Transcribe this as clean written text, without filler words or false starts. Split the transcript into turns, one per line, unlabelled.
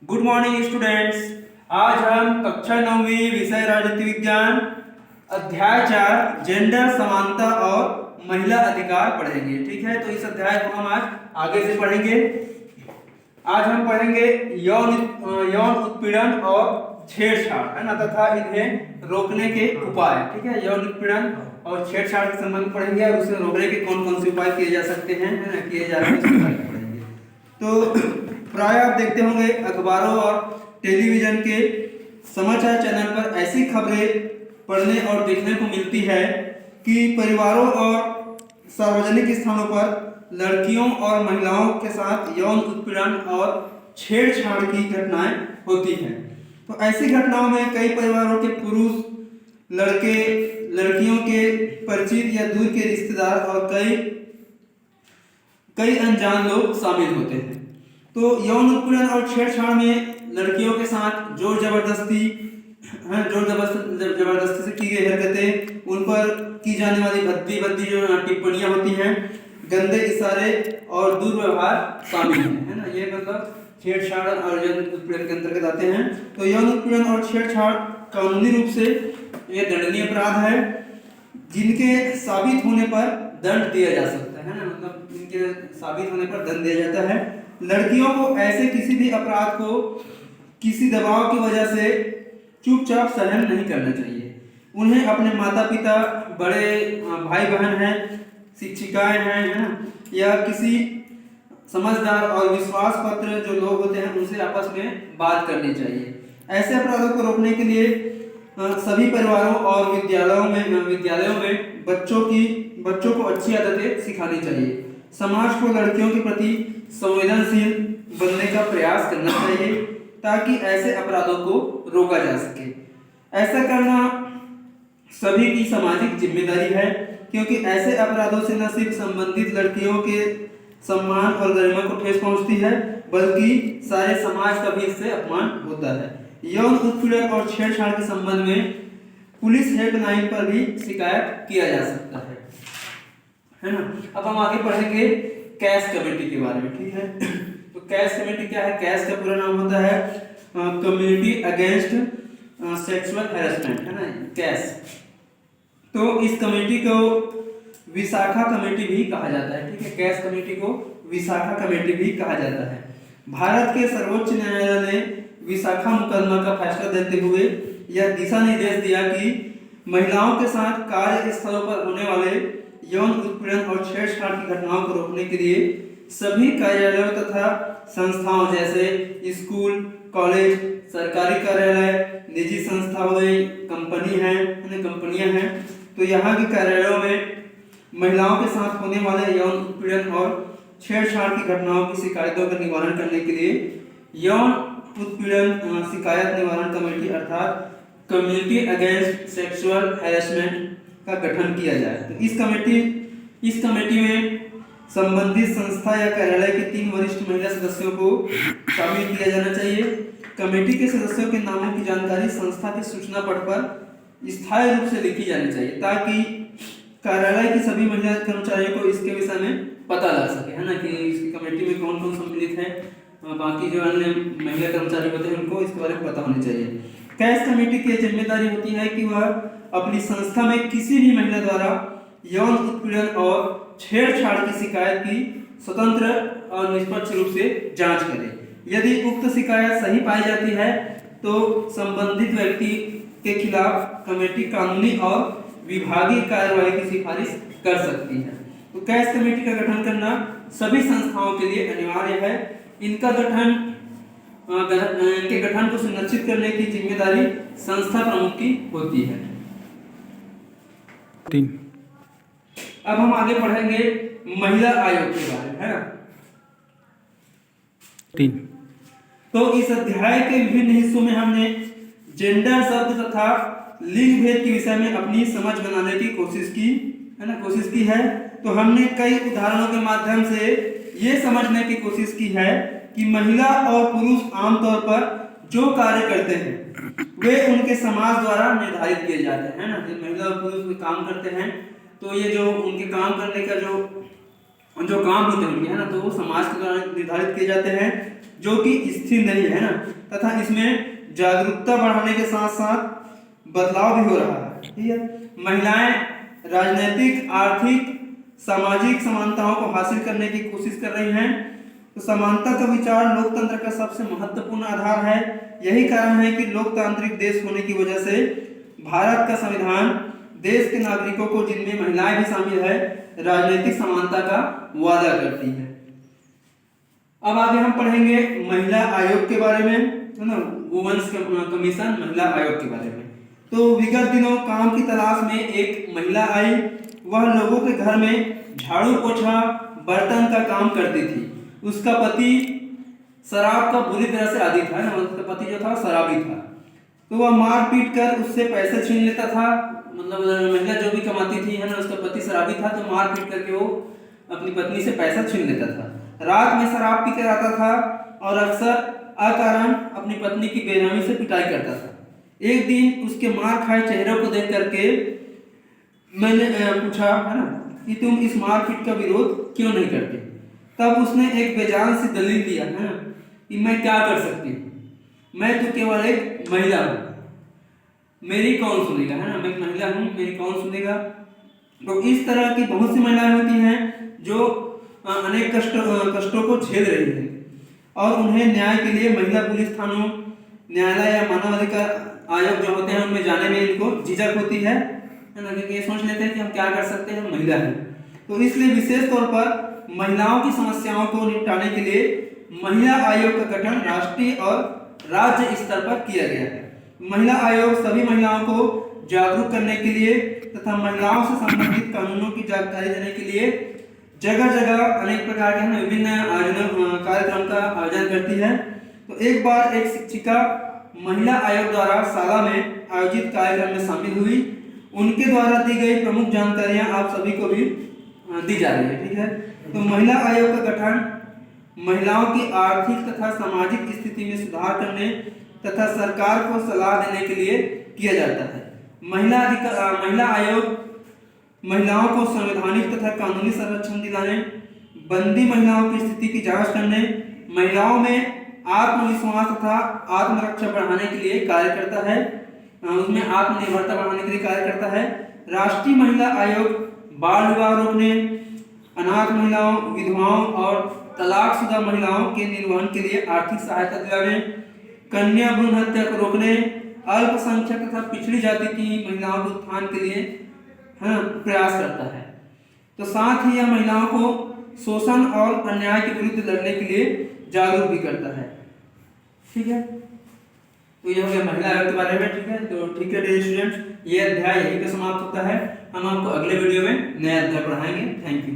Good morning students. आज हम कक्षा 9वीं विषय राजनीति विज्ञान अध्याय 4 जेंडर समानता और महिला अधिकार पढ़ेंगे। ठीक है, तो इस अध्याय को हम आज आगे से पढ़ेंगे। आज हम पढ़ेंगे यौन उत्पीड़न और छेड़छाड़, है ना, तथा इन्हें रोकने के उपाय। ठीक है, यौन उत्पीड़न और छेड़छाड़ के संबंध में पढ़ेंगे और उसे रोकने के कौन कौन से उपाय किए जा सकते हैं, है ना, किए जा रहे हैं पढ़ेंगे। तो प्राय आप देखते होंगे अखबारों और टेलीविजन के समाचार चैनल पर ऐसी खबरें पढ़ने और देखने को मिलती है कि परिवारों और सार्वजनिक स्थानों पर लड़कियों और महिलाओं के साथ यौन उत्पीड़न और छेड़छाड़ की घटनाएं होती हैं। तो ऐसी घटनाओं में कई परिवारों के पुरुष, लड़के, लड़कियों के परिचित या दूर के रिश्तेदार और कई अनजान लोग शामिल होते हैं। तो यौन उत्पीड़न और छेड़छाड़ में लड़कियों के साथ जोर जबरदस्ती से की गई हरकतें, उन पर की जाने वाली भद्दी जो टिप्पणियां होती हैं, गंदे इशारे और दुर्व्यवहार शामिल है ना। ये मतलब छेड़छाड़ और यौन उत्पीड़न के अंतर्गत आते हैं। तो यौन उत्पीड़न और छेड़छाड़ कानूनी रूप से ये दंडनीय अपराध है, जिनके साबित होने पर दंड दिया जा सकता है ना, मतलब इनके साबित होने पर दंड दिया जाता है। लड़कियों को ऐसे किसी भी अपराध को किसी दबाव की वजह से चुपचाप सहन नहीं करना चाहिए। उन्हें अपने माता पिता, बड़े भाई बहन हैं, शिक्षिकाएं हैं, है ना, या किसी समझदार और विश्वास पात्र जो लोग होते हैं उनसे आपस में बात करनी चाहिए। ऐसे अपराधों को रोकने के लिए सभी परिवारों और विद्यालयों में बच्चों को अच्छी आदतें सिखानी चाहिए। समाज को लड़कियों के प्रति संवेदनशील बनने का प्रयास करना चाहिए ताकि ऐसे अपराधों को रोका जा सके। ऐसा करना सभी की सामाजिक जिम्मेदारी है, क्योंकि ऐसे अपराधों से न सिर्फ संबंधित लड़कियों के सम्मान और गरिमा को ठेस पहुंचती है, बल्कि सारे समाज का भी इससे अपमान होता है। यौन उत्पीड़न और छेड़छाड़ के संबंध में पुलिस हेल्पलाइन पर भी शिकायत किया जा सकता है ना। अब हम आगे पढ़ेंगे कैश कमेटी के बारे में। ठीक है, तो कैश कमेटी क्या है? कैश का पूरा नाम होता है कम्युनिटी अगेंस्ट सेक्सुअल हैरेसमेंट, है ना, कैश। तो इस कमेटी को विशाखा कमेटी भी कहा जाता है। ठीक है, कैश कमेटी को विशाखा कमेटी भी कहा जाता है। भारत के सर्वोच्च न्यायालय ने विशाखा मुकदमा का फैसला देते हुए यह दिशा निर्देश दिया कि महिलाओं के साथ कार्यस्थलों पर होने वाले यौन उत्पीड़न और छेड़छाड़ की घटनाओं को रोकने के लिए सभी कार्यालयों तथा संस्थाओं जैसे स्कूल, कॉलेज, सरकारी कार्यालय, निजी संस्था हो गई, कंपनियां हैं, तो यहाँ के कार्यालयों में महिलाओं के साथ होने वाले यौन उत्पीड़न और छेड़छाड़ की घटनाओं की शिकायतों का निवारण करने के लिए यौन उत्पीड़न शिकायत निवारण कमेटी अर्थात कम्युनिटी अगेंस्ट सेक्सुअल हैरेसमेंट का गठन किया जाए। तो इस कमेटी में संबंधित संस्था या कार्यालय के 3 वरिष्ठ महिला सदस्यों को शामिल किया जाना चाहिए। कमेटी के सदस्यों के नामों की जानकारी संस्था के सूचना पट पर स्थायी रूप से लिखी जानी चाहिए, ताकि कार्यालय की सभी महिला कर्मचारियों को इसके विषय में पता लग सके, है ना, कि इसकी कमेटी में कौन कौन सम्मिलित है। बाकी जो अन्य महिला कर्मचारी होते हैं उनको इसके बारे में पता होनी चाहिए। कैश कमेटी की जिम्मेदारी होती है कि वह अपनी संस्था में किसी भी महिला द्वारा यौन उत्पीड़न और छेड़छाड़ की शिकायत की स्वतंत्र और निष्पक्ष रूप से जांच करे। यदि उक्त शिकायत सही पाई जाती है तो संबंधित व्यक्ति के खिलाफ कमेटी कानूनी और विभागीय कार्यवाही की सिफारिश कर सकती है। तो कैश कमेटी का गठन करना सभी संस्थाओं के लिए अनिवार्य है। इनके गठन को सुनिश्चित करने की जिम्मेदारी संस्था प्रमुख की होती है। 3 अब हम आगे पढ़ेंगे महिला आयोग के बारे में, है ना। 3 तो इस अध्याय के विभिन्न हिस्सों में हमने जेंडर शब्द तथा लिंग भेद के विषय में अपनी समझ बनाने की कोशिश की है। तो हमने कई उदाहरणों के माध्यम से ये समझने की कोशिश की है कि महिला और पुरुष आमतौर पर जो कार्य करते हैं वे उनके समाज द्वारा निर्धारित किए जाते हैं ना। महिला और पुरुष काम करते हैं तो ये जो उनके काम करने का जो जो काम होते हैं उनके, है ना, तो वो समाज के द्वारा निर्धारित किए जाते हैं, जो कि स्थिर नहीं है ना, तथा इसमें जागरूकता बढ़ाने के साथ साथ बदलाव भी हो रहा है। ठीक है, महिलाएं राजनीतिक, आर्थिक, सामाजिक समानताओं को हासिल करने की कोशिश कर रही हैं। तो समानता का विचार लोकतंत्र का सबसे महत्वपूर्ण आधार है। यही कारण है कि लोकतांत्रिक देश होने की वजह से भारत का संविधान देश के नागरिकों को, जिनमें महिलाएं भी शामिल है, राजनीतिक समानता का वादा करती है। अब आगे हम पढ़ेंगे महिला आयोग के बारे में, है ना, वुमेन्स कमीशन महिला आयोग के बारे में। तो विगत दिनों काम की तलाश में एक महिला आई। वह लोगों के घर में झाड़ू पोछा बर्तन का काम करती थी। उसका पति शराब का बुरी तरह से आदी था, उसका पति जो था शराबी था। तो वह मार पीट कर उससे पैसे छीन लेता था। मतलब महिला जो भी कमाती थी, है ना, उसका पति शराबी था, तो मार पीट करके वो अपनी पत्नी से पैसा छीन लेता था। रात में शराब पी कर आता था और अक्सर अकारण अपनी पत्नी की बेरहमी से पिटाई करता था। एक दिन उसके मार खाए चेहरे को देख करके मैंने पूछा, है ना, कि तुम इस मारपीट का विरोध क्यों नहीं करते? तब उसने एक बेजान सी दलील दिया, है ना, कि मैं क्या कर सकती हूँ, मैं तो केवल एक महिला हूँ, मेरी कौन सुनेगा, है ना, मैं एक महिला हूँ, मेरी कौन सुनेगा। तो इस तरह की बहुत सी महिलाएं होती हैं जो अनेक कष्टों को झेल रही हैं और उन्हें न्याय के लिए महिला पुलिस थानों, न्यायालय या मानवाधिकार आयोग जो होते हैं उनमें जाने में इनको झिझक होती है ना, क्योंकि ये सोच लेते हैं कि हम क्या कर सकते हैं, हम महिला हैं। तो इसलिए विशेष तौर पर महिलाओं की समस्याओं को निपटाने के लिए महिला आयोग का गठन राष्ट्रीय और राज्य स्तर पर किया गया है। महिला आयोग सभी महिलाओं को जागरूक करने के लिए तथा महिलाओं से संबंधित कानूनों की जानकारी देने के लिए जगह जगह अनेक प्रकार के विभिन्न कार्यक्रम का आयोजन करती है। तो एक बार एक शिक्षिका महिला आयोग द्वारा शाला में आयोजित कार्यक्रम में शामिल हुई। उनके द्वारा दी गई प्रमुख जानकारियां आप सभी को भी दी जा रही है। ठीक है, तो महिला आयोग का गठन महिलाओं की आर्थिक तथा सामाजिक स्थिति में सुधार करने तथा सरकार को सलाह देने के लिए किया जाता है। महिला आयोग महिलाओं को संवैधानिक तथा कानूनी संरक्षण दिलाने, बंदी महिलाओं की स्थिति की जांच करने, महिलाओं में आत्मविश्वास तथा आत्मरक्षा बढ़ाने के लिए कार्य करता है, उसमें आत्मनिर्भरता बढ़ाने के लिए कार्य करता है। राष्ट्रीय महिला आयोग बाल विवाह रोकने, अनाथ महिलाओं, विधवाओं और तलाकशुदा महिलाओं के निर्वहन के लिए आर्थिक सहायता दिलाने, कन्या भ्रूण हत्या को रोकने, अल्पसंख्यक तथा पिछड़ी जाति की महिलाओं के उत्थान के लिए प्रयास करता है। तो साथ ही यह महिलाओं को शोषण और अन्याय के विरुद्ध लड़ने के लिए जागरूक भी करता है। ठीक है, तो ये हो गया महिला आयोग के बारे में। ठीक है, तो ठीक है डियर स्टूडेंट्स, ये अध्याय यहीं पे समाप्त होता है। हम आपको अगले वीडियो में नया अध्याय पढ़ाएंगे। Thank you.